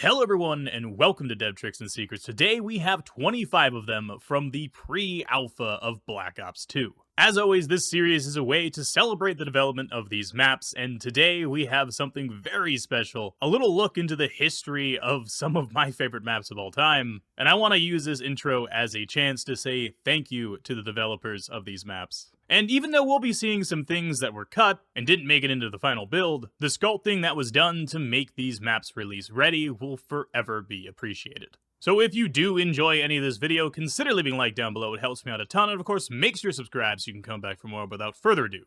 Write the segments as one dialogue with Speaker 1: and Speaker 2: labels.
Speaker 1: Hello everyone, and welcome to Dev Tricks and Secrets. Today we have 25 of them from the pre-alpha of Black Ops 2. As always, this series is a way to celebrate the development of these maps, and today we have something very special, a little look into the history of some of my favorite maps of all time, and I want to use this intro as a chance to say thank you to the developers of these maps. And even though we'll be seeing some things that were cut and didn't make it into the final build, the sculpting that was done to make these maps release ready will forever be appreciated. So if you do enjoy any of this video, consider leaving a like down below. It helps me out a ton, and of course, make sure to subscribe so you can come back for more. Without further ado,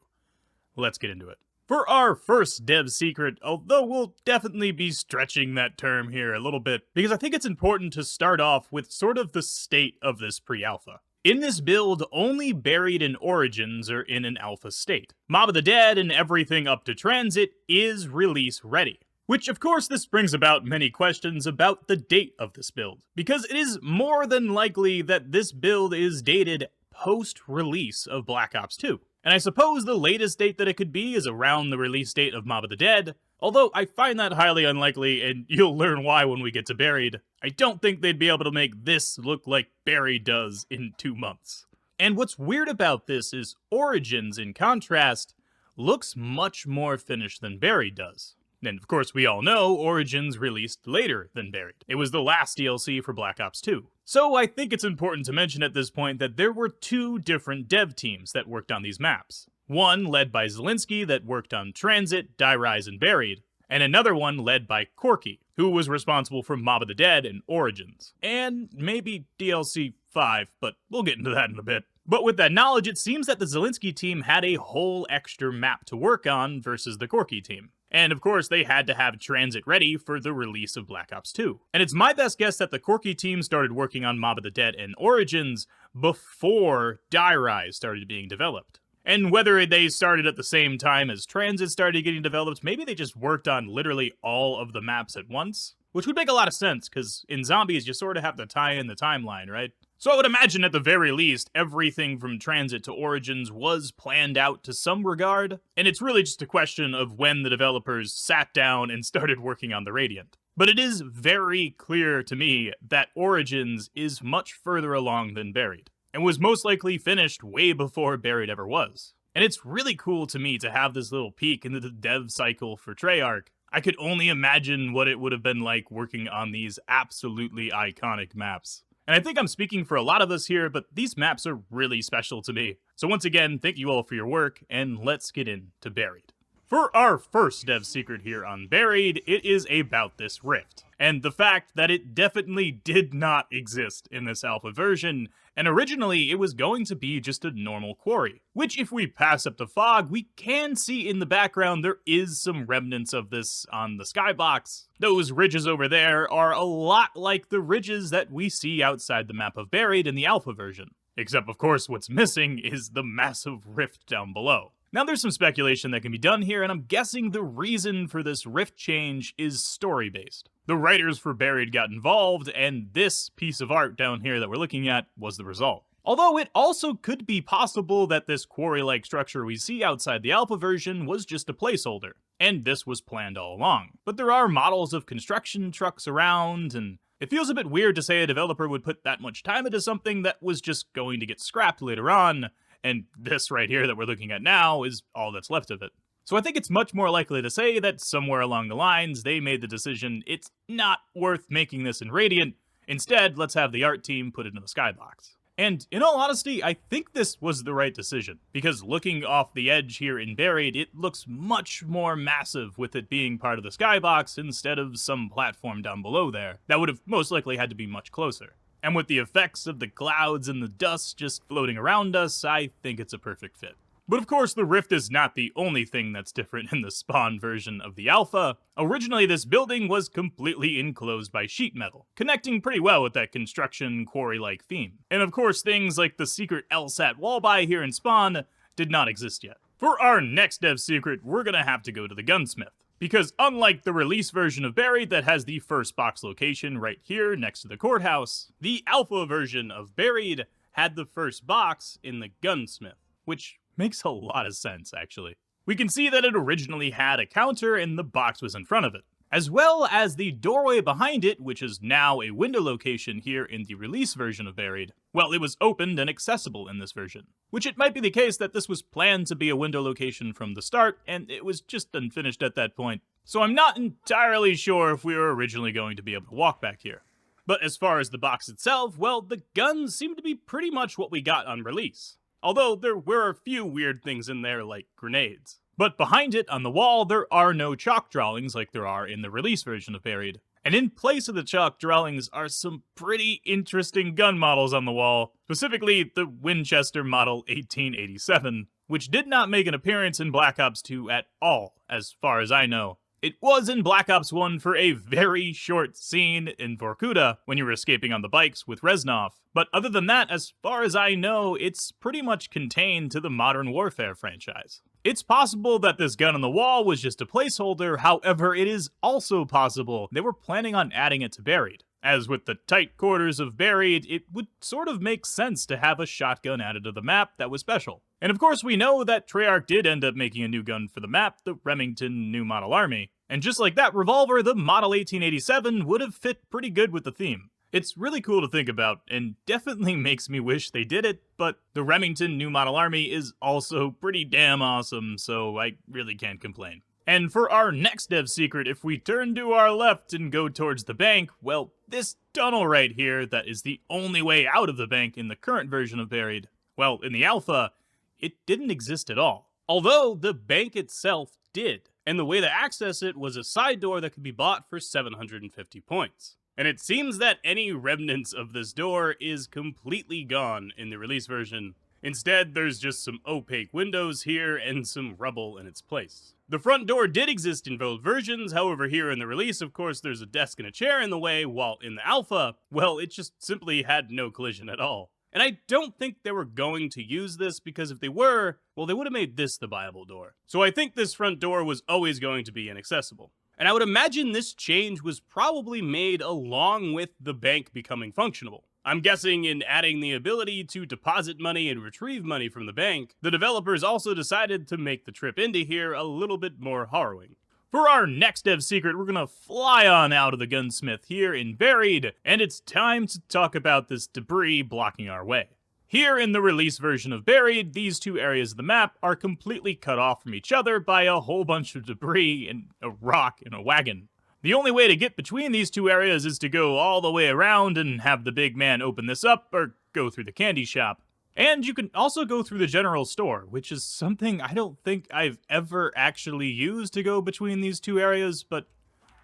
Speaker 1: let's get into it. For our first dev secret, although we'll definitely be stretching that term here a little bit, because I think it's important to start off with sort of the state of this pre-alpha. In this build, only Buried and Origins are in an alpha state. Mob of the Dead and everything up to Transit is release ready. Which, of course, this brings about many questions about the date of this build, because it is more than likely that this build is dated post-release of Black Ops 2. And I suppose the latest date that it could be is around the release date of Mob of the Dead, although I find that highly unlikely, and you'll learn why when we get to Buried. I don't think they'd be able to make this look like Buried does in 2 months. And what's weird about this is Origins, in contrast, looks much more finished than Buried does. And of course, we all know Origins released later than Buried. It was the last DLC for Black Ops 2. So I think it's important to mention at this point that there were two different dev teams that worked on these maps. One led by Zelensky that worked on Transit, Die Rise, and Buried, and another one led by Corky, who was responsible for Mob of the Dead and Origins. And maybe DLC 5, but we'll get into that in a bit. But with that knowledge, it seems that the Zelensky team had a whole extra map to work on versus the Corky team. And of course, they had to have Transit ready for the release of Black Ops 2. And it's my best guess that the Corky team started working on Mob of the Dead and Origins before Die Rise started being developed. And whether they started at the same time as Transit started getting developed, maybe they just worked on literally all of the maps at once. Which would make a lot of sense, because in zombies, you sort of have to tie in the timeline, right? So I would imagine at the very least, everything from Transit to Origins was planned out to some regard, and it's really just a question of when the developers sat down and started working on the Radiant. But it is very clear to me that Origins is much further along than Buried, and was most likely finished way before Buried ever was. And it's really cool to me to have this little peek into the dev cycle for Treyarch. I could only imagine what it would have been like working on these absolutely iconic maps. And I think I'm speaking for a lot of us here, but these maps are really special to me. So once again, thank you all for your work, and let's get into Buried. For our first dev secret here on Buried, it is about this rift, and the fact that it definitely did not exist in this alpha version, and originally it was going to be just a normal quarry, which if we pass up the fog, we can see in the background there is some remnants of this on the skybox. Those ridges over there are a lot like the ridges that we see outside the map of Buried in the alpha version, except of course what's missing is the massive rift down below. Now there's some speculation that can be done here, and I'm guessing the reason for this rift change is story-based. The writers for Buried got involved, and this piece of art down here that we're looking at was the result. Although it also could be possible that this quarry-like structure we see outside the alpha version was just a placeholder, and this was planned all along. But there are models of construction trucks around, and it feels a bit weird to say a developer would put that much time into something that was just going to get scrapped later on, and this right here that we're looking at now is all that's left of it. So I think it's much more likely to say that somewhere along the lines they made the decision it's not worth making this in Radiant, instead let's have the art team put it in the skybox. And in all honesty, I think this was the right decision, because looking off the edge here in Buried, it looks much more massive with it being part of the skybox instead of some platform down below there that would have most likely had to be much closer. And with the effects of the clouds and the dust just floating around us, I think it's a perfect fit. But of course, the rift is not the only thing that's different in the spawn version of the alpha. Originally, this building was completely enclosed by sheet metal, connecting pretty well with that construction quarry-like theme. And of course, things like the secret LSAT Wallbuy here in Spawn did not exist yet. For our next dev secret, we're gonna have to go to the Gunsmith. Because unlike the release version of Buried that has the first box location right here next to the courthouse, the alpha version of Buried had the first box in the Gunsmith, which makes a lot of sense, actually. We can see that it originally had a counter and the box was in front of it. as well as the doorway behind it, which is now a window location here in the release version of Buried. Well, it was opened and accessible in this version, which it might be the case that this was planned to be a window location from the start, and it was just unfinished at that point. So I'm not entirely sure if we were originally going to be able to walk back here. But as far as the box itself, well, the guns seem to be pretty much what we got on release. Although there were a few weird things in there like grenades. But behind it, on the wall, there are no chalk drawings like there are in the release version of Buried. And in place of the chalk drawings are some pretty interesting gun models on the wall, specifically the Winchester Model 1887, which did not make an appearance in Black Ops 2 at all, as far as I know. It was in Black Ops 1 for a very short scene in Vorkuta when you were escaping on the bikes with Reznov, but other than that, as far as I know, it's pretty much contained to the Modern Warfare franchise. It's possible that this gun on the wall was just a placeholder, however, it is also possible they were planning on adding it to Buried. As with the tight quarters of Buried, it would sort of make sense to have a shotgun added to the map that was special. And of course we know that Treyarch did end up making a new gun for the map, the Remington New Model Army. And just like that revolver, the Model 1887 would have fit pretty good with the theme. It's really cool to think about, and definitely makes me wish they did it, but the Remington New Model Army is also pretty damn awesome, so I really can't complain. And for our next dev secret, if we turn to our left and go towards the bank, well, this tunnel right here that is the only way out of the bank in the current version of Buried, well, in the alpha, it didn't exist at all. Although the bank itself did, and the way to access it was a side door that could be bought for 750 points. And it seems that any remnants of this door is completely gone in the release version. Instead, there's just some opaque windows here and some rubble in its place. The front door did exist in both versions, however here in the release, of course, there's a desk and a chair in the way, while in the alpha, well, it just simply had no collision at all. And I don't think they were going to use this, because if they were, well, they would have made this the viable door. So I think this front door was always going to be inaccessible. And I would imagine this change was probably made along with the bank becoming functional. I'm guessing in adding the ability to deposit money and retrieve money from the bank, the developers also decided to make the trip into here a little bit more harrowing. For our next dev secret, we're gonna fly on out of the Gunsmith here in Buried, and it's time to talk about this debris blocking our way. Here in the release version of Buried, these two areas of the map are completely cut off from each other by a whole bunch of debris and a rock and a wagon. The only way to get between these two areas is to go all the way around and have the big man open this up, or go through the candy shop. And you can also go through the general store, which is something I don't think I've ever actually used to go between these two areas, but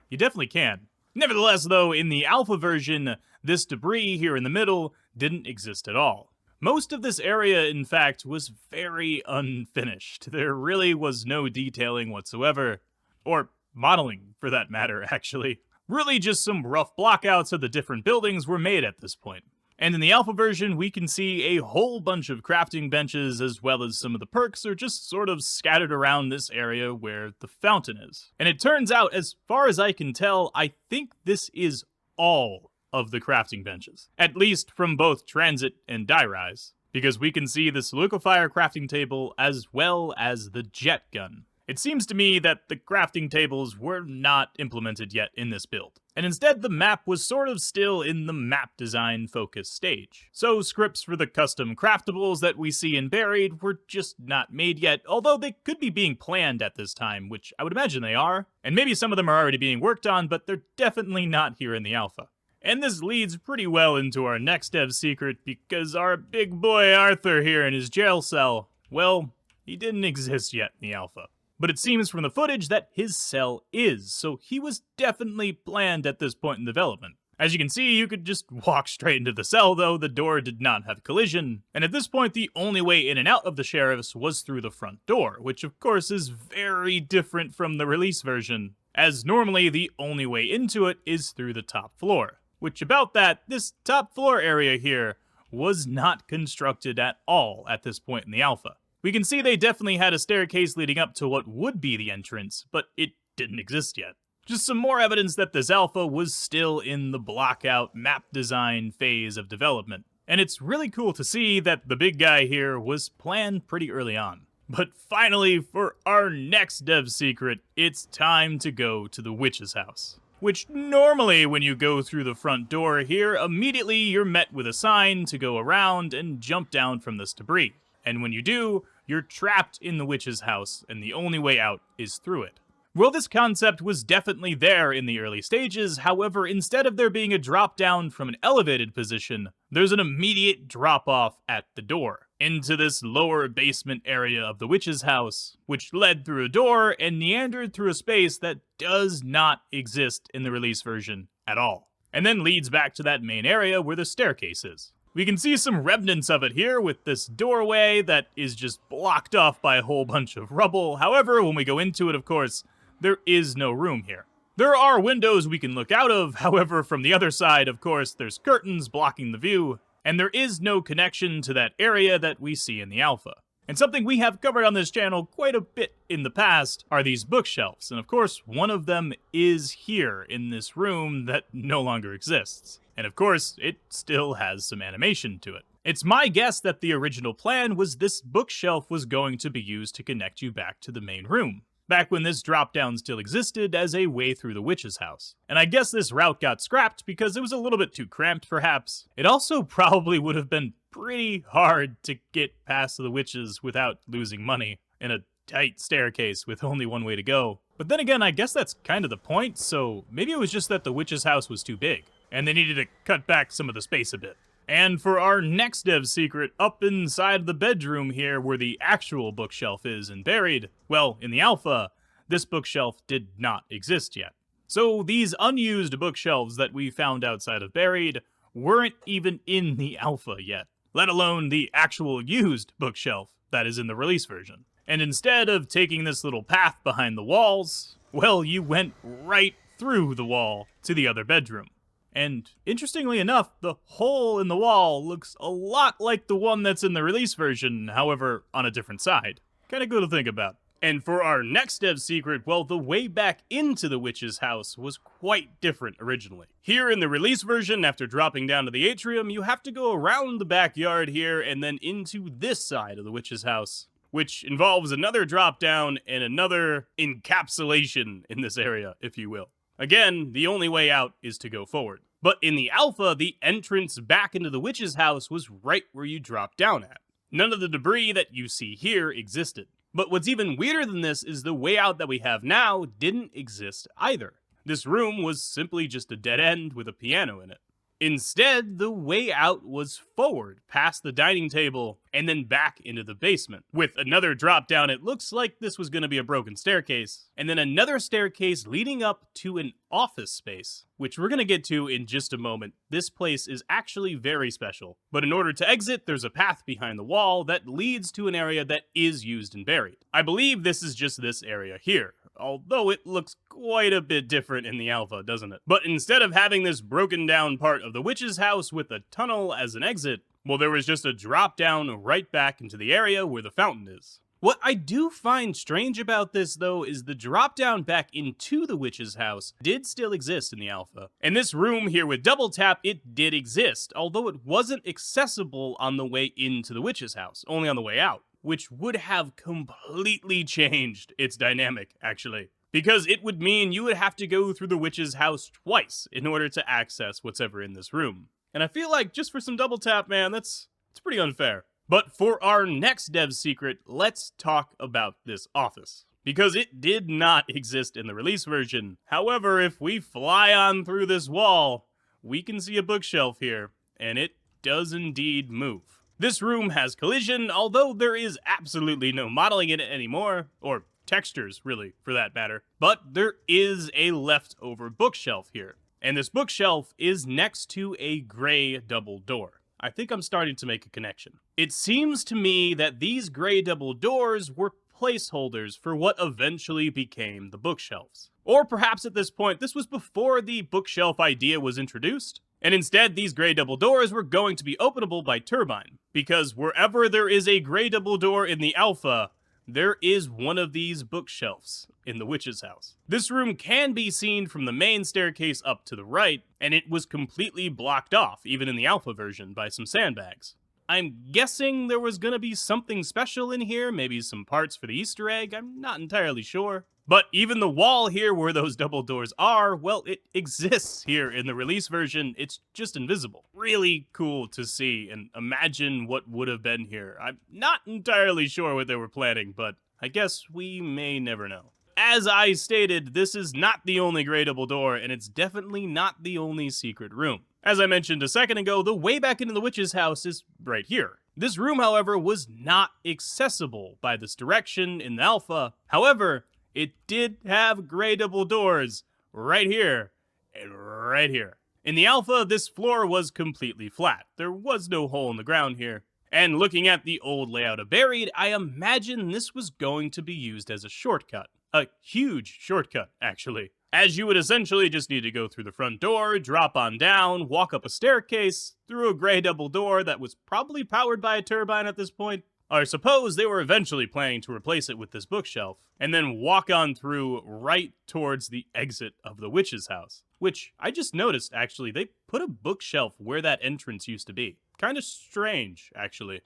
Speaker 1: you definitely can. Nevertheless, though, in the alpha version, this debris here in the middle didn't exist at all. Most of this area, in fact, was very unfinished. There really was no detailing whatsoever, or modeling, for that matter, actually. Really just some rough blockouts of the different buildings were made at this point. And in the alpha version, we can see a whole bunch of crafting benches, as well as some of the perks are just sort of scattered around this area where the fountain is. And it turns out, as far as I can tell, I think this is all of the crafting benches, at least from both Transit and Die Rise, because we can see the solidifier crafting table as well as the jet gun. It seems to me that the crafting tables were not implemented yet in this build, and instead the map was sort of still in the map design focus stage. So scripts for the custom craftables that we see in Buried were just not made yet, although they could be being planned at this time, which I would imagine they are, and maybe some of them are already being worked on, but they're definitely not here in the alpha. And this leads pretty well into our next dev secret, because our big boy Arthur here in his jail cell, well, he didn't exist yet in the alpha. But it seems from the footage that his cell is, so he was definitely planned at this point in development. As you can see, you could just walk straight into the cell, though the door did not have collision, and at this point the only way in and out of the sheriff's was through the front door, which of course is very different from the release version, as normally the only way into it is through the top floor. Which about that, this top floor area here was not constructed at all at this point in the alpha. We can see they definitely had a staircase leading up to what would be the entrance, but it didn't exist yet. Just some more evidence that this alpha was still in the blockout map design phase of development. And it's really cool to see that the big guy here was planned pretty early on. But finally, for our next dev secret, it's time to go to the witch's house. Which normally when you go through the front door here, immediately you're met with a sign to go around and jump down from this debris. And when you do, you're trapped in the witch's house and the only way out is through it. Well, this concept was definitely there in the early stages, however, instead of there being a drop down from an elevated position, there's an immediate drop off at the door, into this lower basement area of the witch's house, which led through a door and meandered through a space that does not exist in the release version at all, and then leads back to that main area where the staircase is. We can see some remnants of it here with this doorway that is just blocked off by a whole bunch of rubble. However, when we go into it, of course, there is no room here. There are windows we can look out of, however, from the other side, of course, there's curtains blocking the view, and there is no connection to that area that we see in the alpha. And something we have covered on this channel quite a bit in the past are these bookshelves, and of course, one of them is here in this room that no longer exists. And of course, it still has some animation to it. It's my guess that the original plan was this bookshelf was going to be used to connect you back to the main room, back when this drop-down still existed as a way through the witch's house. And I guess this route got scrapped because it was a little bit too cramped, perhaps. It also probably would have been pretty hard to get past the witches without losing money in a tight staircase with only one way to go. But then again, I guess that's kind of the point, so maybe it was just that the witch's house was too big, and they needed to cut back some of the space a bit. And for our next dev secret, up inside the bedroom here where the actual bookshelf is and buried, well, in the alpha, this bookshelf did not exist yet. So these unused bookshelves that we found outside of buried weren't even in the alpha yet, let alone the actual used bookshelf that is in the release version. And instead of taking this little path behind the walls, well, you went right through the wall to the other bedroom. And interestingly enough, the hole in the wall looks a lot like the one that's in the release version, however, on a different side. Kinda cool to think about. And for our next dev secret, well, the way back into the witch's house was quite different originally. Here in the release version, after dropping down to the atrium, you have to go around the backyard here and then into this side of the witch's house, which involves another drop down and another encapsulation in this area, if you will. Again, the only way out is to go forward. But in the alpha, the entrance back into the witch's house was right where you dropped down at. None of the debris that you see here existed. But what's even weirder than this is the way out that we have now didn't exist either. This room was simply just a dead end with a piano in it. Instead, the way out was forward, past the dining table, and then back into the basement. With another drop down, it looks like this was going to be a broken staircase, and then another staircase leading up to an office space, which we're going to get to in just a moment. This place is actually very special, but in order to exit, there's a path behind the wall that leads to an area that is used and buried. I believe this is just this area here, although it looks quite a bit different in the alpha, doesn't it? But instead of having this broken down part of the witch's house with a tunnel as an exit, well, there was just a drop down right back into the area where the fountain is. What I do find strange about this, though, is the drop down back into the witch's house did still exist in the alpha. And this room here with double tap, it did exist, although it wasn't accessible on the way into the witch's house, only on the way out, which would have completely changed its dynamic, actually. Because it would mean you would have to go through the witch's house twice in order to access what's ever in this room. And I feel like just for some double tap, man, it's pretty unfair. But for our next dev secret, let's talk about this office, because it did not exist in the release version. However, if we fly on through this wall, we can see a bookshelf here, and it does indeed move. This room has collision, although there is absolutely no modeling in it anymore, or textures, really, for that matter. But there is a leftover bookshelf here, and this bookshelf is next to a gray double door. I think I'm starting to make a connection. It seems to me that these gray double doors were placeholders for what eventually became the bookshelves. Or perhaps at this point, this was before the bookshelf idea was introduced, and instead these gray double doors were going to be openable by turbine, because wherever there is a gray double door in the alpha, there is one of these bookshelves in the witch's house. This room can be seen from the main staircase up to the right, and it was completely blocked off, even in the alpha version, by some sandbags. I'm guessing there was gonna be something special in here, maybe some parts for the Easter egg, I'm not entirely sure. But even the wall here where those double doors are, well, it exists here in the release version, it's just invisible. Really cool to see and imagine what would have been here. I'm not entirely sure what they were planning, but I guess we may never know. As I stated, this is not the only gray double door, and it's definitely not the only secret room. As I mentioned a second ago, the way back into the witch's house is right here. This room, however, was not accessible by this direction in the alpha. However, it did have gray double doors right here and right here. In the alpha, this floor was completely flat. There was no hole in the ground here. And looking at the old layout of Buried, I imagine this was going to be used as a shortcut. A huge shortcut, actually. As you would essentially just need to go through the front door, drop on down, walk up a staircase, through a gray double door that was probably powered by a turbine at this point. Or suppose they were eventually planning to replace it with this bookshelf, and then walk on through right towards the exit of the witch's house. Which, I just noticed, actually, they put a bookshelf where that entrance used to be. Kinda strange, actually.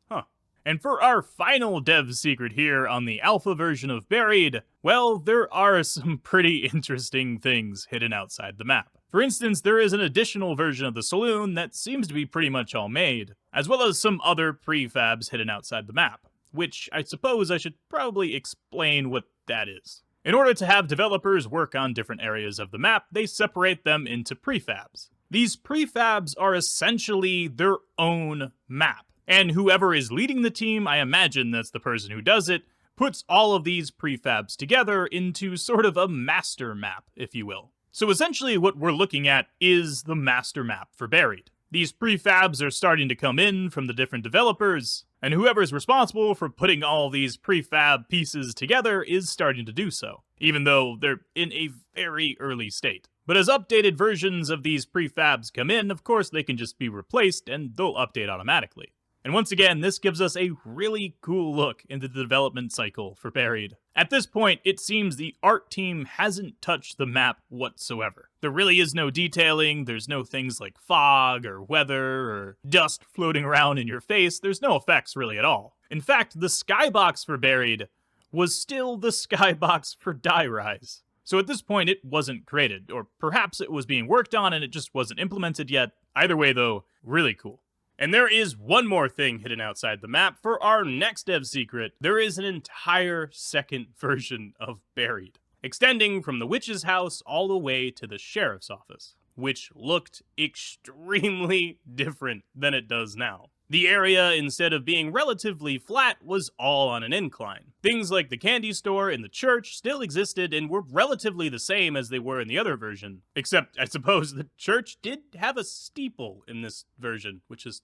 Speaker 1: Huh. And for our final dev secret here on the alpha version of Buried, well, there are some pretty interesting things hidden outside the map. For instance, there is an additional version of the saloon that seems to be pretty much all made, as well as some other prefabs hidden outside the map, which I suppose I should probably explain what that is. In order to have developers work on different areas of the map, they separate them into prefabs. These prefabs are essentially their own map, and whoever is leading the team, I imagine that's the person who does it, puts all of these prefabs together into sort of a master map, if you will. So essentially what we're looking at is the master map for Buried. These prefabs are starting to come in from the different developers, and whoever's responsible for putting all these prefab pieces together is starting to do so, even though they're in a very early state. But as updated versions of these prefabs come in, of course they can just be replaced and they'll update automatically. And once again, this gives us a really cool look into the development cycle for Buried. At this point, it seems the art team hasn't touched the map whatsoever. There really is no detailing, there's no things like fog or weather or dust floating around in your face, there's no effects really at all. In fact, the skybox for Buried was still the skybox for Die Rise. So at this point, it wasn't created, or perhaps it was being worked on and it just wasn't implemented yet. Either way though, really cool. And there is one more thing hidden outside the map. For our next dev secret, there is an entire second version of Buried, extending from the witch's house all the way to the sheriff's office, which looked extremely different than it does now. The area, instead of being relatively flat, was all on an incline. Things like the candy store and the church still existed and were relatively the same as they were in the other version. Except, I suppose, the church did have a steeple in this version, which is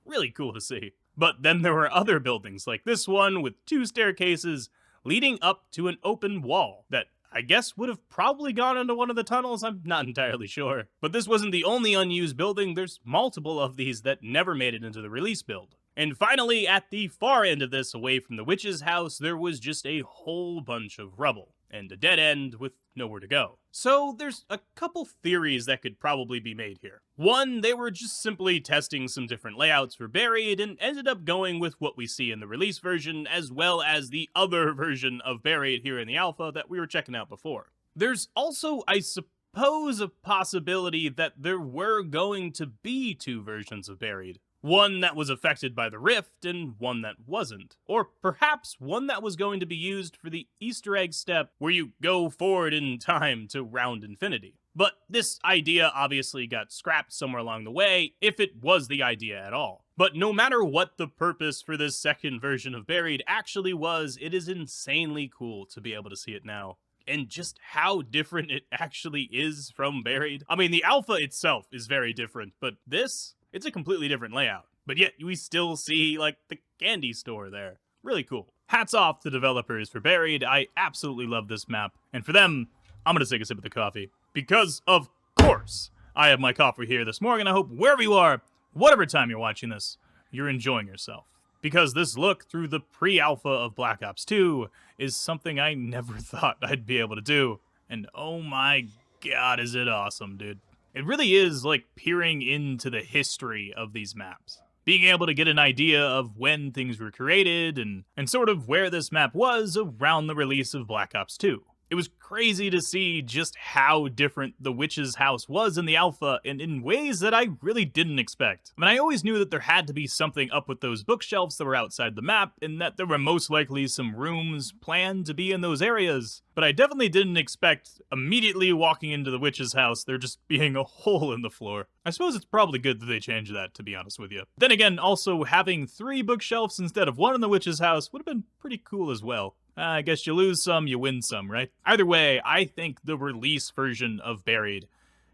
Speaker 1: really cool to see. But then there were other buildings like this one with 2 staircases leading up to an open wall that I guess would have probably gone into one of the tunnels, I'm not entirely sure. But this wasn't the only unused building, there's multiple of these that never made it into the release build. And finally, at the far end of this, away from the witch's house, there was just a whole bunch of rubble, and a dead end with nowhere to go. So there's a couple theories that could probably be made here. One, they were just simply testing some different layouts for Buried and ended up going with what we see in the release version as well as the other version of Buried here in the alpha that we were checking out before. There's also, I suppose, a possibility that there were going to be 2 versions of Buried. One that was affected by the rift, and one that wasn't. Or perhaps one that was going to be used for the Easter egg step where you go forward in time to round infinity. But this idea obviously got scrapped somewhere along the way, if it was the idea at all. But no matter what the purpose for this second version of Buried actually was, it is insanely cool to be able to see it now. And just how different it actually is from Buried. I mean, the alpha itself is very different, but this? It's a completely different layout, but yet we still see, like, the candy store there. Really cool. Hats off to developers for Buried. I absolutely love this map. And for them, I'm gonna take a sip of the coffee. Because, of course, I have my coffee here this morning. I hope wherever you are, whatever time you're watching this, you're enjoying yourself. Because this look through the pre-alpha of Black Ops 2 is something I never thought I'd be able to do. And oh my god, is it awesome, dude. It really is like peering into the history of these maps. being able to get an idea of when things were created and sort of where this map was around the release of Black Ops 2. It was crazy to see just how different the witch's house was in the alpha, and in ways that I really didn't expect. I mean, I always knew that there had to be something up with those bookshelves that were outside the map, and that there were most likely some rooms planned to be in those areas, but I definitely didn't expect immediately walking into the witch's house there just being a hole in the floor. I suppose it's probably good that they changed that, to be honest with you. Then again, also having 3 bookshelves instead of 1 in the witch's house would have been pretty cool as well. I guess you lose some, you win some, right? Either way, I think the release version of Buried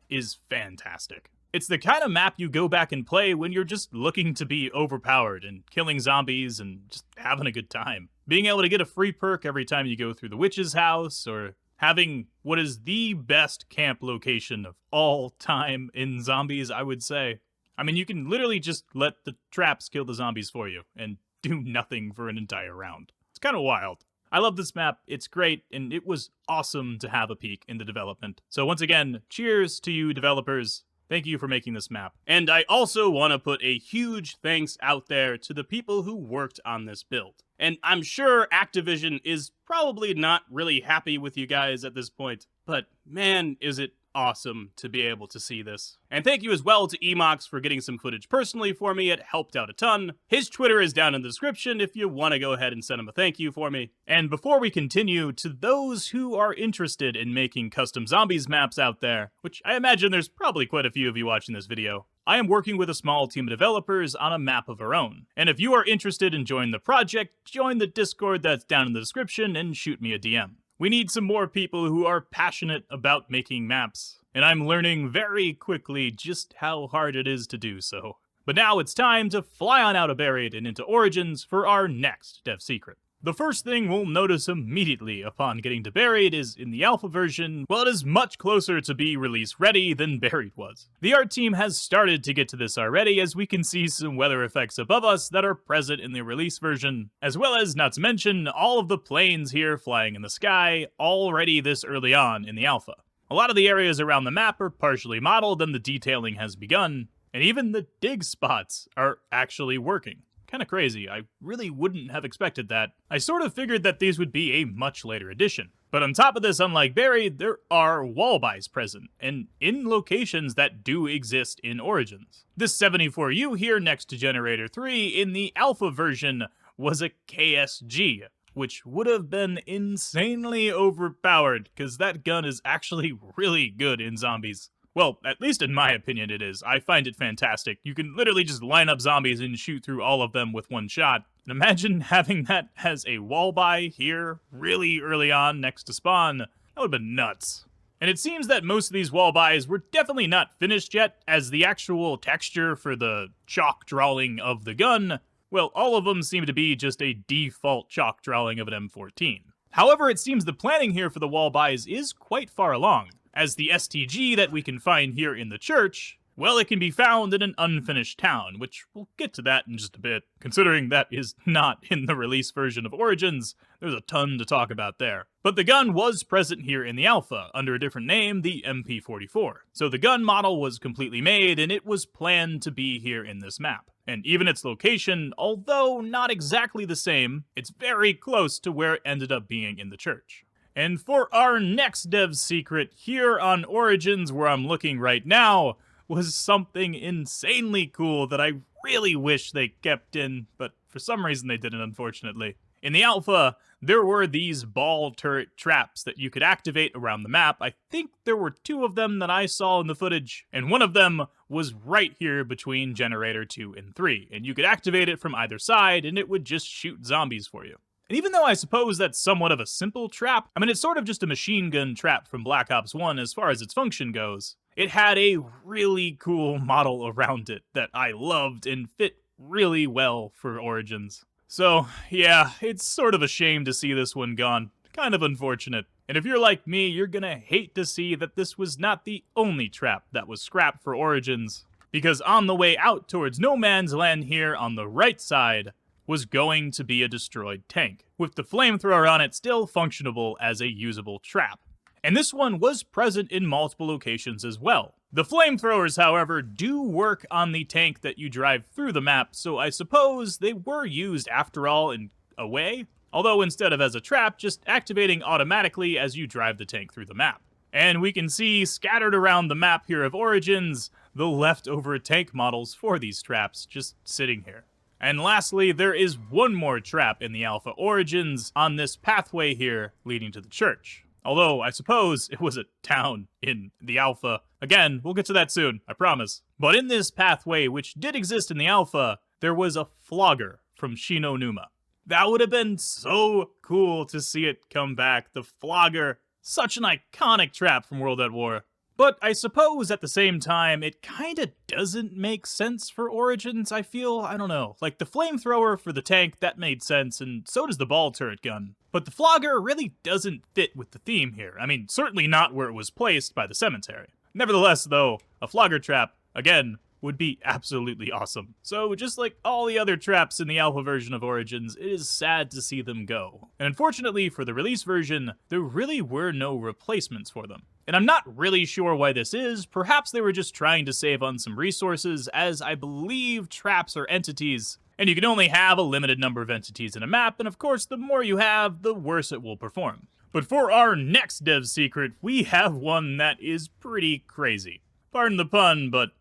Speaker 1: is fantastic. It's the kind of map you go back and play when you're just looking to be overpowered and killing zombies and just having a good time. Being able to get a free perk every time you go through the witch's house, or having what is the best camp location of all time in zombies, I would say. I mean, you can literally just let the traps kill the zombies for you and do nothing for an entire round. It's kind of wild. I love this map, it's great, and it was awesome to have a peek in the development. So once again, cheers to you developers. Thank you for making this map. And I also want to put a huge thanks out there to the people who worked on this build. And I'm sure Activision is probably not really happy with you guys at this point, but man, is it awesome to be able to see this. And thank you as well to Emox for getting some footage personally for me. It helped out a ton. His Twitter is down in the description if you want to go ahead and send him a thank you for me. And before we continue, to those who are interested in making custom zombies maps out there, which I imagine there's probably quite a few of you watching this video, I am working with a small team of developers on a map of our own. And if you are interested in joining the project, join the Discord that's down in the description and shoot me a DM. We need some more people who are passionate about making maps, and I'm learning very quickly just how hard it is to do so. But now it's time to fly on out of Buried and into Origins for our next dev secret. The first thing we'll notice immediately upon getting to Buried is, in the alpha version, well, it is much closer to be release ready than Buried was. The art team has started to get to this already, as we can see some weather effects above us that are present in the release version, as well as, not to mention, all of the planes here flying in the sky already this early on in the alpha. A lot of the areas around the map are partially modeled and the detailing has begun, and even the dig spots are actually working. Kind of crazy. I really wouldn't have expected that. I sort of figured that these would be a much later addition. But on top of this, unlike Buried, there are Wallbuys present, and in locations that do exist in Origins. This 74U here next to Generator 3 in the alpha version was a KSG, which would have been insanely overpowered, because that gun is actually really good in zombies. Well, at least in my opinion it is. I find it fantastic. You can literally just line up zombies and shoot through all of them with one shot. And imagine having that as a Wallbuy here really early on next to spawn. That would have been nuts. And it seems that most of these Wallbuys were definitely not finished yet, as the actual texture for the chalk drawing of the gun, well, all of them seem to be just a default chalk drawing of an M14. However, it seems the planning here for the Wallbuys is quite far along, as the STG that we can find here in the church, well, it can be found in an unfinished town, which we'll get to that in just a bit. Considering that is not in the release version of Origins, there's a ton to talk about there. But the gun was present here in the alpha, under a different name, the MP44. So the gun model was completely made, and it was planned to be here in this map. And even its location, although not exactly the same, it's very close to where it ended up being in the church. And for our next dev secret here on Origins, where I'm looking right now, was something insanely cool that I really wish they kept in, but for some reason they didn't, unfortunately. In the alpha, there were these ball turret traps that you could activate around the map. I think there were 2 of them that I saw in the footage, and one of them was right here between Generator 2 and 3, and you could activate it from either side, and it would just shoot zombies for you. And even though I suppose that's somewhat of a simple trap, I mean, it's sort of just a machine gun trap from Black Ops 1 as far as its function goes, it had a really cool model around it that I loved and fit really well for Origins. So, yeah, it's sort of a shame to see this one gone. Kind of unfortunate. And if you're like me, you're gonna hate to see that this was not the only trap that was scrapped for Origins. Because on the way out towards No Man's Land here on the right side was going to be a destroyed tank, with the flamethrower on it still functionable as a usable trap. And this one was present in multiple locations as well. The flamethrowers, however, do work on the tank that you drive through the map, so I suppose they were used after all in a way, although instead of as a trap, just activating automatically as you drive the tank through the map. And we can see scattered around the map here of Origins, the leftover tank models for these traps just sitting here. And lastly, there is one more trap in the Alpha Origins on this pathway here leading to the church. Although, I suppose it was a town in the Alpha. Again, we'll get to that soon, I promise. But in this pathway, which did exist in the Alpha, there was a flogger from Shinonuma. That would have been so cool to see it come back. The flogger, such an iconic trap from World at War. But I suppose at the same time, it kinda doesn't make sense for Origins, I feel. I don't know. Like, the flamethrower for the tank, that made sense, and so does the ball turret gun. But the flogger really doesn't fit with the theme here. I mean, certainly not where it was placed by the cemetery. Nevertheless, though, a flogger trap, again, would be absolutely awesome. So just like all the other traps in the alpha version of Origins, it is sad to see them go. And unfortunately for the release version, there really were no replacements for them. And I'm not really sure why this is. Perhaps they were just trying to save on some resources, as I believe traps are entities, and you can only have a limited number of entities in a map, and of course the more you have, the worse it will perform. But for our next dev secret, we have one that is pretty crazy. Pardon the pun, but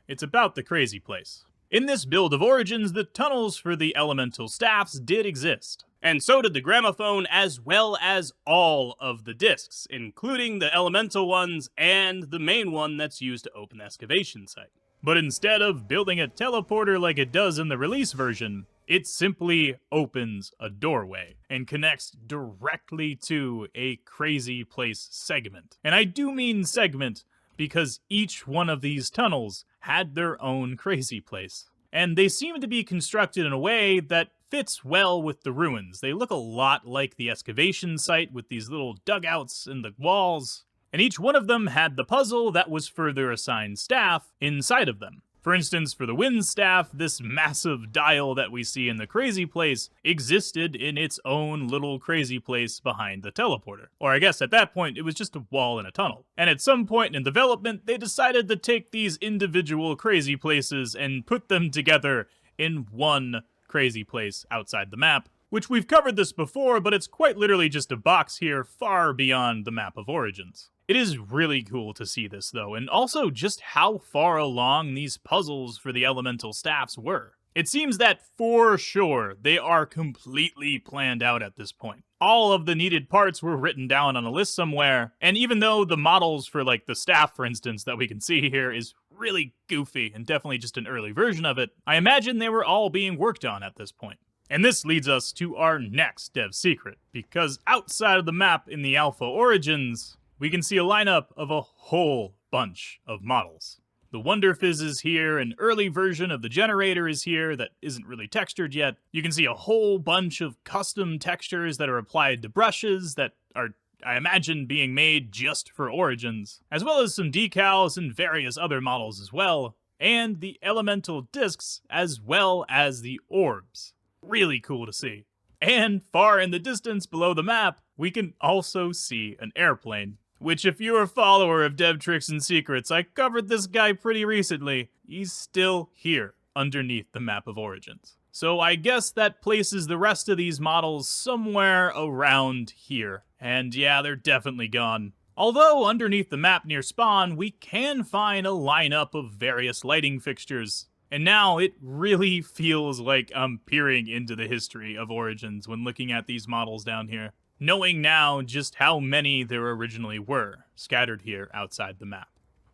Speaker 1: it's about the crazy place. In this build of Origins, the tunnels for the elemental staffs did exist. And so did the gramophone, as well as all of the discs, including the elemental ones and the main one that's used to open the excavation site. But instead of building a teleporter like it does in the release version, it simply opens a doorway and connects directly to a crazy place segment. And I do mean segment, because each one of these tunnels had their own crazy place. And they seem to be constructed in a way that fits well with the ruins. They look a lot like the excavation site with these little dugouts in the walls. And each one of them had the puzzle that was for their assigned staff inside of them. For instance, for the wind staff, this massive dial that we see in the crazy place existed in its own little crazy place behind the teleporter. Or I guess at that point, it was just a wall in a tunnel. And at some point in development, they decided to take these individual crazy places and put them together in one crazy place outside the map, which we've covered this before, but it's quite literally just a box here far beyond the map of Origins. It is really cool to see this, though, and also just how far along these puzzles for the elemental staffs were. It seems that, for sure, they are completely planned out at this point. All of the needed parts were written down on a list somewhere, and even though the models for, like, the staff, for instance, that we can see here is really goofy and definitely just an early version of it, I imagine they were all being worked on at this point. And this leads us to our next dev secret, because outside of the map in the Alpha Origins, we can see a lineup of a whole bunch of models. The Wonder Fizz is here, an early version of the generator is here that isn't really textured yet. You can see a whole bunch of custom textures that are applied to brushes that are, I imagine, being made just for Origins, as well as some decals and various other models as well, and the elemental discs as well as the orbs. Really cool to see. And far in the distance below the map, we can also see an airplane. Which, if you're a follower of Dev Tricks and Secrets, I covered this guy pretty recently. He's still here, underneath the map of Origins. So I guess that places the rest of these models somewhere around here. And yeah, they're definitely gone. Although, underneath the map near spawn, we can find a lineup of various lighting fixtures. And now it really feels like I'm peering into the history of Origins when looking at these models down here, knowing now just how many there originally were, scattered here outside the map.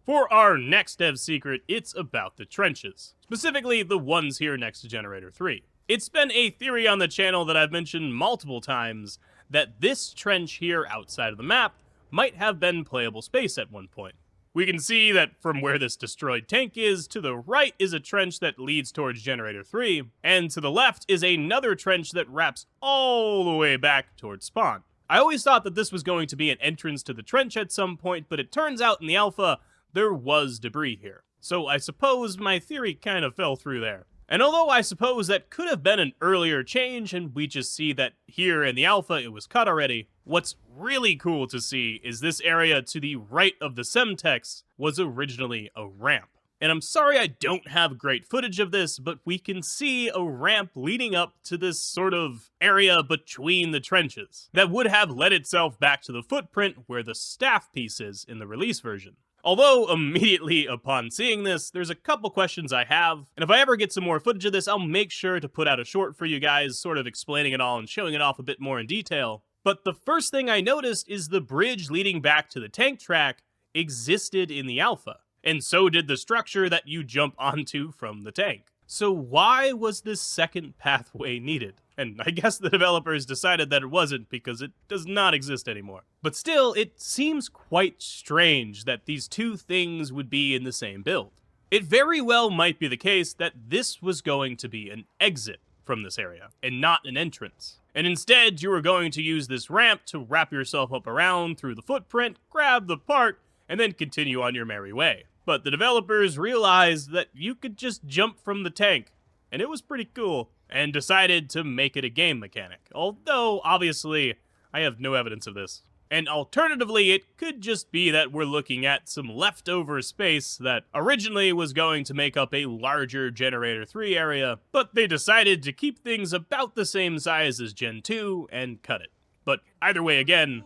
Speaker 1: For our next dev secret, it's about the trenches, specifically the ones here next to Generator 3. It's been a theory on the channel that I've mentioned multiple times that this trench here outside of the map might have been playable space at one point. We can see that from where this destroyed tank is, to the right is a trench that leads towards Generator 3, and to the left is another trench that wraps all the way back towards spawn. I always thought that this was going to be an entrance to the trench at some point, but it turns out in the alpha, there was debris here. So I suppose my theory kind of fell through there. And although I suppose that could have been an earlier change and we just see that here in the alpha it was cut already, what's really cool to see is this area to the right of the Semtex was originally a ramp. And I'm sorry I don't have great footage of this, but we can see a ramp leading up to this sort of area between the trenches that would have led itself back to the footprint where the staff piece is in the release version. Although, immediately upon seeing this, there's a couple questions I have, and if I ever get some more footage of this, I'll make sure to put out a short for you guys, sort of explaining it all and showing it off a bit more in detail. But the first thing I noticed is the bridge leading back to the tank track existed in the alpha. And so did the structure that you jump onto from the tank. So why was this second pathway needed? And I guess the developers decided that it wasn't because it does not exist anymore. But still, it seems quite strange that these two things would be in the same build. It very well might be the case that this was going to be an exit from this area and not an entrance. And instead, you were going to use this ramp to wrap yourself up around through the footprint, grab the part, and then continue on your merry way. But the developers realized that you could just jump from the tank, and it was pretty cool, and decided to make it a game mechanic. Although, obviously, I have no evidence of this. And alternatively, it could just be that we're looking at some leftover space that originally was going to make up a larger Generator 3 area, but they decided to keep things about the same size as Gen 2 and cut it. But either way, again,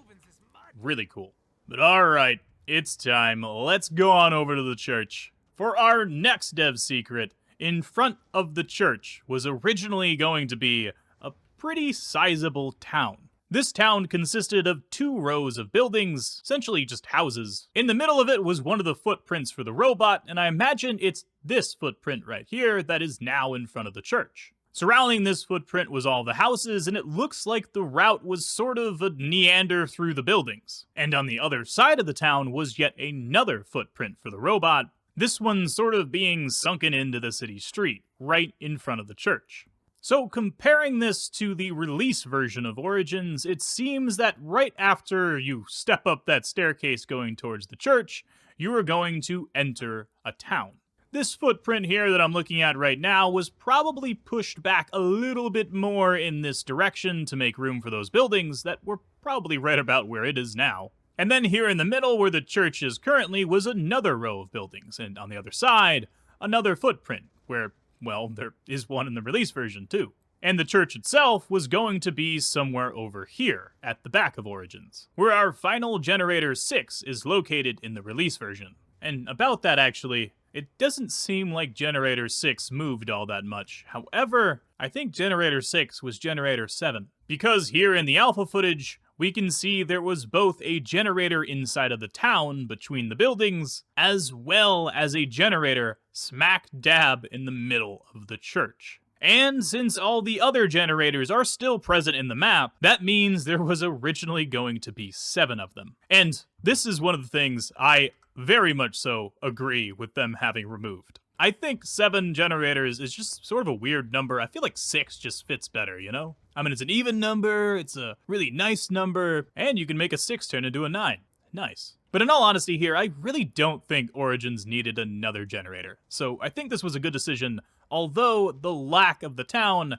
Speaker 1: really cool. But alright. It's time. Let's go on over to the church. For our next dev secret, in front of the church was originally going to be a pretty sizable town. This town consisted of 2 rows of buildings, essentially just houses. In the middle of it was one of the footprints for the robot, and I imagine it's this footprint right here that is now in front of the church. Surrounding this footprint was all the houses, and it looks like the route was sort of a meander through the buildings. And on the other side of the town was yet another footprint for the robot, this one sort of being sunken into the city street, right in front of the church. So comparing this to the release version of Origins, it seems that right after you step up that staircase going towards the church, you are going to enter a town. This footprint here that I'm looking at right now was probably pushed back a little bit more in this direction to make room for those buildings that were probably right about where it is now. And then here in the middle where the church is currently was another row of buildings, and on the other side, another footprint where, well, there is one in the release version too. And the church itself was going to be somewhere over here, at the back of Origins, where our final Generator 6 is located in the release version. And about that actually, it doesn't seem like Generator 6 moved all that much. However, I think Generator 6 was Generator 7. Because here in the alpha footage, we can see there was both a generator inside of the town between the buildings, as well as a generator smack dab in the middle of the church. And since all the other generators are still present in the map, that means there was originally going to be 7 of them. And this is one of the things I very much so agree with them having removed. I think 7 generators is just sort of a weird number. I feel like 6 just fits better, you know? I mean, it's an even number, it's a really nice number, and you can make a 6 turn into a 9. Nice. But in all honesty here, I really don't think Origins needed another generator. So I think this was a good decision, although the lack of the town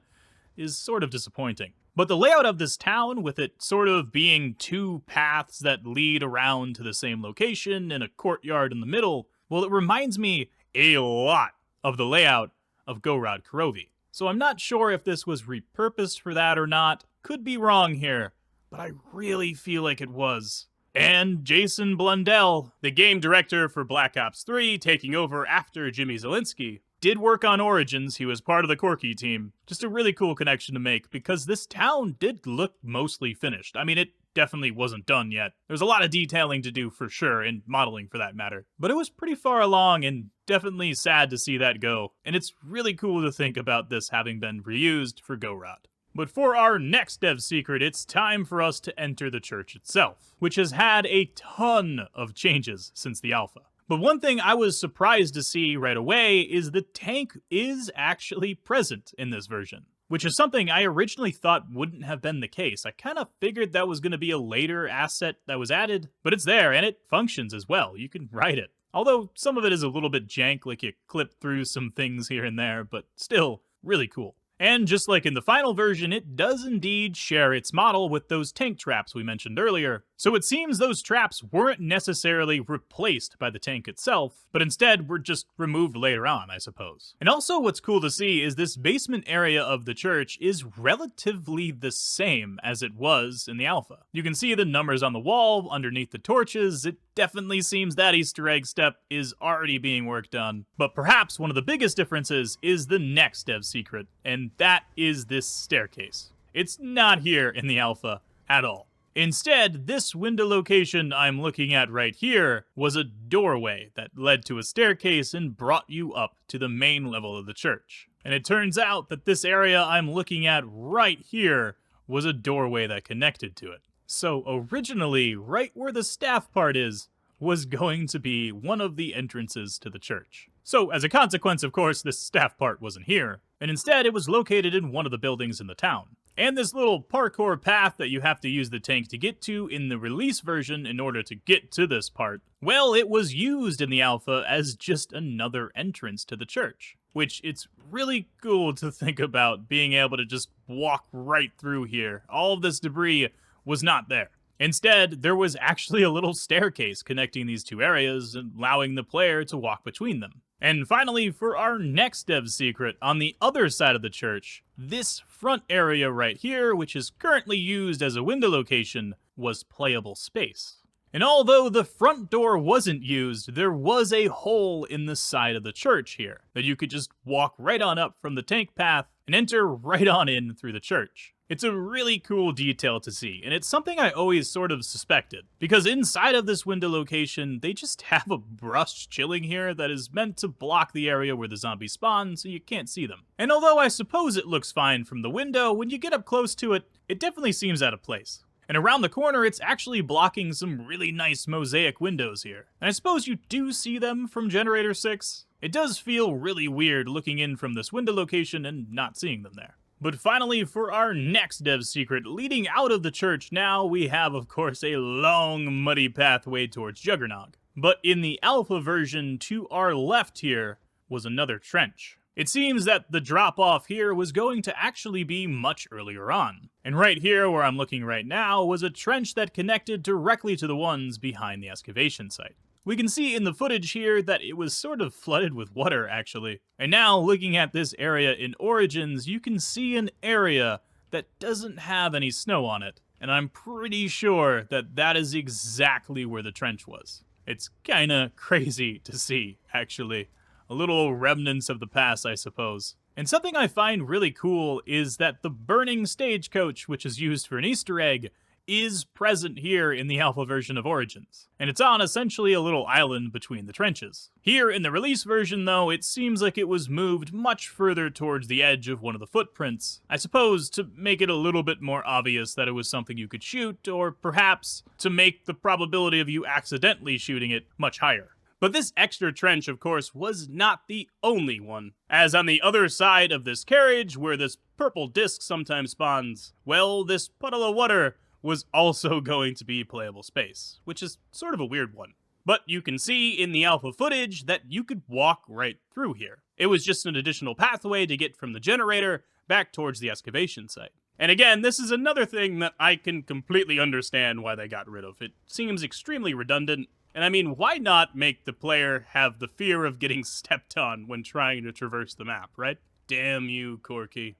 Speaker 1: is sort of disappointing. But the layout of this town, with it sort of being 2 paths that lead around to the same location and a courtyard in the middle, well, it reminds me a lot of the layout of Go Route Kurovi. So I'm not sure if this was repurposed for that or not. Could be wrong here, but I really feel like it was. And Jason Blundell, the game director for Black Ops 3, taking over after Jimmy Zielinski, did work on Origins. He was part of the Corky team. Just a really cool connection to make, because this town did look mostly finished. I mean, it definitely wasn't done yet. There's a lot of detailing to do for sure, and modeling for that matter. But it was pretty far along, and definitely sad to see that go. And it's really cool to think about this having been reused for Go Route. But for our next dev secret, it's time for us to enter the church itself, which has had a ton of changes since the alpha. But one thing I was surprised to see right away is the tank is actually present in this version, which is something I originally thought wouldn't have been the case. I kind of figured that was going to be a later asset that was added, but it's there and it functions as well. You can ride it. Although some of it is a little bit jank, like you clip through some things here and there, but still really cool. And just like in the final version, it does indeed share its model with those tank traps we mentioned earlier. So it seems those traps weren't necessarily replaced by the tank itself, but instead were just removed later on, I suppose. And also what's cool to see is this basement area of the church is relatively the same as it was in the alpha. You can see the numbers on the wall underneath the torches. It definitely seems that Easter egg step is already being worked on. But perhaps one of the biggest differences is the next dev secret, and that is this staircase. It's not here in the alpha at all. Instead, this window location I'm looking at right here was a doorway that led to a staircase and brought you up to the main level of the church. And it turns out that this area I'm looking at right here was a doorway that connected to it. So originally, right where the staff part is, was going to be one of the entrances to the church. So as a consequence, of course, this staff part wasn't here, and instead it was located in one of the buildings in the town. And this little parkour path that you have to use the tank to get to in the release version in order to get to this part, well, it was used in the alpha as just another entrance to the church. Which it's really cool to think about being able to just walk right through here. All of this debris was not there. Instead, there was actually a little staircase connecting these two areas, allowing the player to walk between them. And finally, for our next dev secret, on the other side of the church, this front area right here, which is currently used as a window location, was playable space. And although the front door wasn't used, there was a hole in the side of the church here that you could just walk right on up from the tank path and enter right on in through the church. It's a really cool detail to see, and it's something I always sort of suspected, because inside of this window location, they just have a brush chilling here that is meant to block the area where the zombies spawn so you can't see them. And although I suppose it looks fine from the window, when you get up close to it, it definitely seems out of place. And around the corner, it's actually blocking some really nice mosaic windows here. And I suppose you do see them from Generator 6. It does feel really weird looking in from this window location and not seeing them there. But finally, for our next dev secret, leading out of the church now, we have, of course, a long, muddy pathway towards Juggernog. But in the alpha version, to our left here, was another trench. It seems that the drop-off here was going to actually be much earlier on. And right here, where I'm looking right now, was a trench that connected directly to the ones behind the excavation site. We can see in the footage here that it was sort of flooded with water, actually. And now, looking at this area in Origins, you can see an area that doesn't have any snow on it. And I'm pretty sure that that is exactly where the trench was. It's kinda crazy to see, actually. A little remnants of the past, I suppose. And something I find really cool is that the burning stagecoach, which is used for an Easter egg, is present here in the alpha version of Origins. And it's on essentially a little island between the trenches. Here in the release version, though, it seems like it was moved much further towards the edge of one of the footprints. I suppose to make it a little bit more obvious that it was something you could shoot, or perhaps to make the probability of you accidentally shooting it much higher. But this extra trench, of course, was not the only one. As on the other side of this carriage, where this purple disc sometimes spawns, well, this puddle of water was also going to be playable space, which is sort of a weird one. But you can see in the alpha footage that you could walk right through here. It was just an additional pathway to get from the generator back towards the excavation site. And again, this is another thing that I can completely understand why they got rid of. It seems extremely redundant. And I mean, why not make the player have the fear of getting stepped on when trying to traverse the map, right? Damn you, Corky.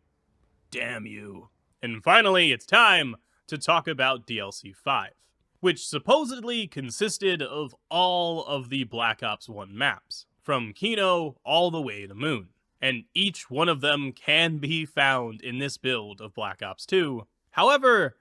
Speaker 1: Damn you. And finally, it's time to talk about DLC 5, which supposedly consisted of all of the Black Ops 1 maps, from Kino all the way to Moon. And each one of them can be found in this build of Black Ops 2. However,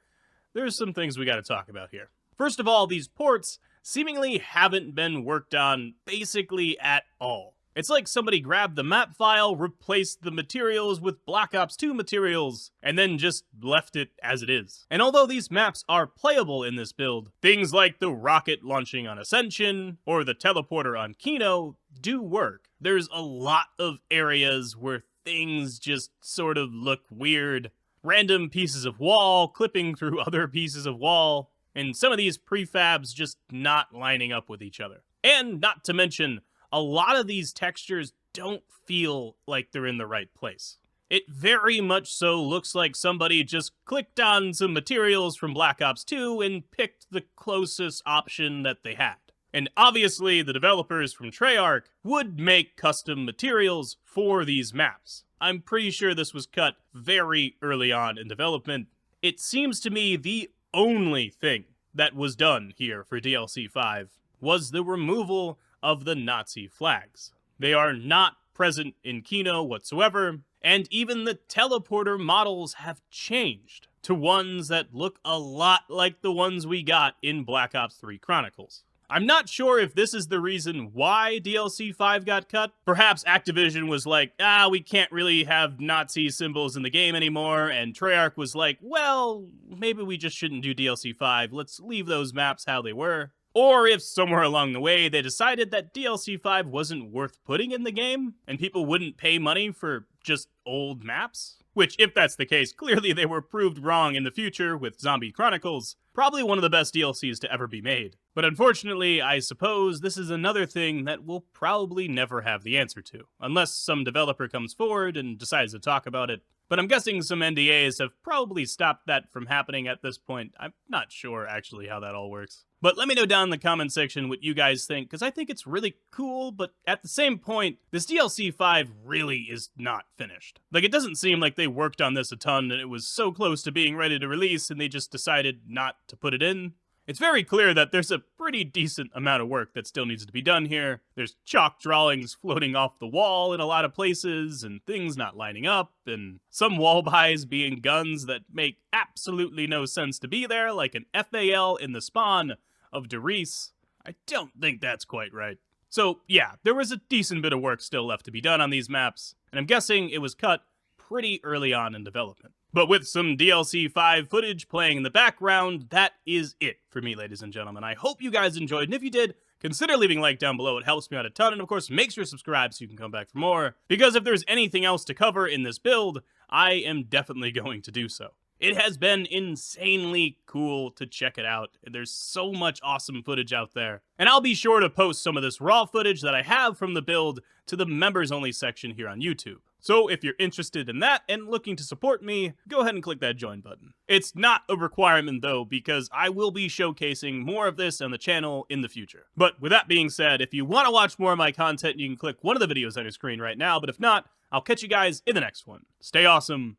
Speaker 1: there's some things we gotta talk about here. First of all, these ports seemingly haven't been worked on basically at all. It's like somebody grabbed the map file, replaced the materials with Black Ops 2 materials, and then just left it as it is. And although these maps are playable in this build, things like the rocket launching on Ascension, or the teleporter on Kino, do work. There's a lot of areas where things just sort of look weird. Random pieces of wall clipping through other pieces of wall, and some of these prefabs just not lining up with each other. And not to mention, a lot of these textures don't feel like they're in the right place. It very much so looks like somebody just clicked on some materials from Black Ops 2 and picked the closest option that they had. And obviously, the developers from Treyarch would make custom materials for these maps. I'm pretty sure this was cut very early on in development. It seems to me the only thing that was done here for DLC 5 was the removal of the Nazi flags. They are not present in Kino whatsoever, and even the teleporter models have changed to ones that look a lot like the ones we got in Black Ops 3 Chronicles. I'm not sure if this is the reason why DLC 5 got cut. Perhaps Activision was like, we can't really have Nazi symbols in the game anymore, and Treyarch was like, well, maybe we just shouldn't do DLC 5, let's leave those maps how they were. Or if somewhere along the way they decided that DLC 5 wasn't worth putting in the game, and people wouldn't pay money for just old maps. Which, if that's the case, clearly they were proved wrong in the future with Zombie Chronicles, probably one of the best DLCs to ever be made. But unfortunately, I suppose this is another thing that we'll probably never have the answer to, unless some developer comes forward and decides to talk about it. But I'm guessing some NDAs have probably stopped that from happening at this point. I'm not sure actually how that all works. But let me know down in the comment section what you guys think, because I think it's really cool, but at the same point, this DLC 5 really is not finished. Like, it doesn't seem like they worked on this a ton and it was so close to being ready to release and they just decided not to put it in. It's very clear that there's a pretty decent amount of work that still needs to be done here. There's chalk drawings floating off the wall in a lot of places, and things not lining up, and some Wallbuys being guns that make absolutely no sense to be there, like an FAL in the spawn of Derice. I don't think that's quite right. So yeah, there was a decent bit of work still left to be done on these maps, and I'm guessing it was cut pretty early on in development. But with some DLC 5 footage playing in the background, that is it for me, ladies and gentlemen. I hope you guys enjoyed, and if you did, consider leaving a like down below. It helps me out a ton, and of course, make sure to subscribe so you can come back for more, because if there's anything else to cover in this build, I am definitely going to do so. It has been insanely cool to check it out. There's so much awesome footage out there. And I'll be sure to post some of this raw footage that I have from the build to the members only section here on YouTube. So if you're interested in that and looking to support me, go ahead and click that join button. It's not a requirement though, because I will be showcasing more of this on the channel in the future. But with that being said, if you want to watch more of my content, you can click one of the videos on your screen right now. But if not, I'll catch you guys in the next one. Stay awesome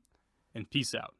Speaker 1: and peace out.